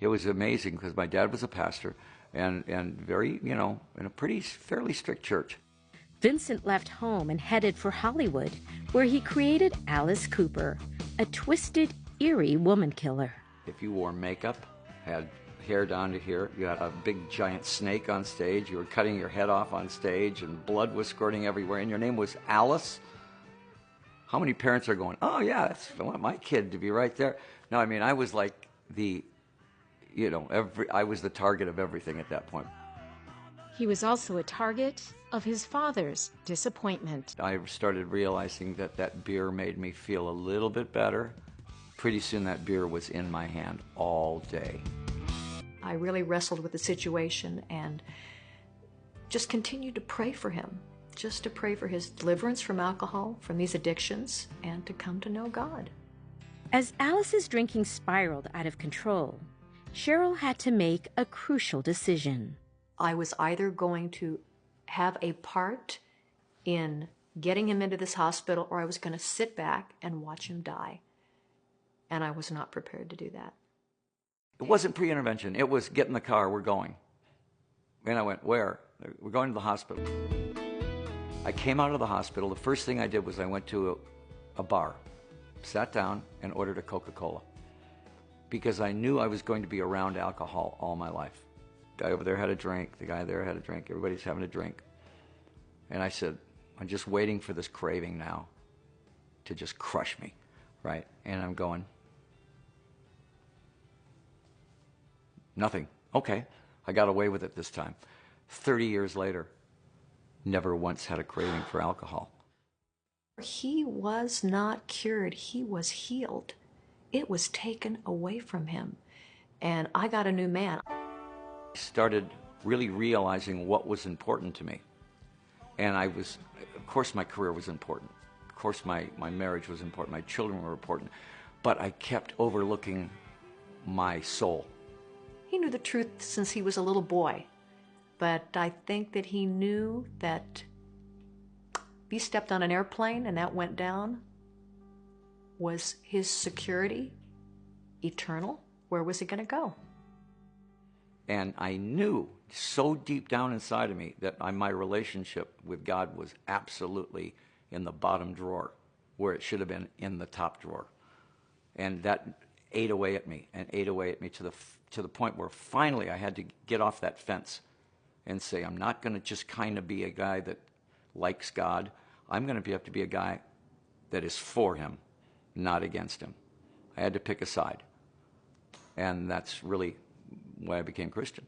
It was amazing because my dad was a pastor and very, in a fairly strict church. Vincent left home and headed for Hollywood, where he created Alice Cooper, a twisted, eerie woman killer. If you wore makeup, had hair down to here, you had a big giant snake on stage, you were cutting your head off on stage, and blood was squirting everywhere, and your name was Alice, how many parents are going, oh yeah, I want my kid to be right there? No, I mean, I was like I was the target of everything at that point. He was also a target of his father's disappointment. I started realizing that that beer made me feel a little bit better. Pretty soon that beer was in my hand all day. I really wrestled with the situation and just continued to pray for him, just to pray for his deliverance from alcohol, from these addictions, and to come to know God. As Alice's drinking spiraled out of control, Cheryl had to make a crucial decision. I was either going to have a part in getting him into this hospital, or I was going to sit back and watch him die. And I was not prepared to do that. It wasn't pre-intervention. It was, get in the car, we're going. And I went, where? We're going to the hospital. I came out of the hospital. The first thing I did was I went to a bar, sat down, and ordered a Coca-Cola. Because I knew I was going to be around alcohol all my life. The guy over there had a drink, the guy there had a drink, everybody's having a drink. And I said, I'm just waiting for this craving now to just crush me, right? And I'm going, nothing. Okay, I got away with it this time. 30 years later, never once had a craving for alcohol. He was not cured, he was healed. It was taken away from him. And I got a new man. I started really realizing what was important to me. And of course my career was important. Of course my marriage was important. My children were important. But I kept overlooking my soul. He knew the truth since he was a little boy. But I think that he knew that if he stepped on an airplane and that went down, was his security eternal? Where was he going to go? And I knew so deep down inside of me that my relationship with God was absolutely in the bottom drawer, where it should have been in the top drawer. And that ate away at me and ate away at me to the point where finally I had to get off that fence and say, I'm not going to just kind of be a guy that likes God. I'm going to have to be a guy that is for him, not against him. I had to pick a side. And that's really why I became Christian.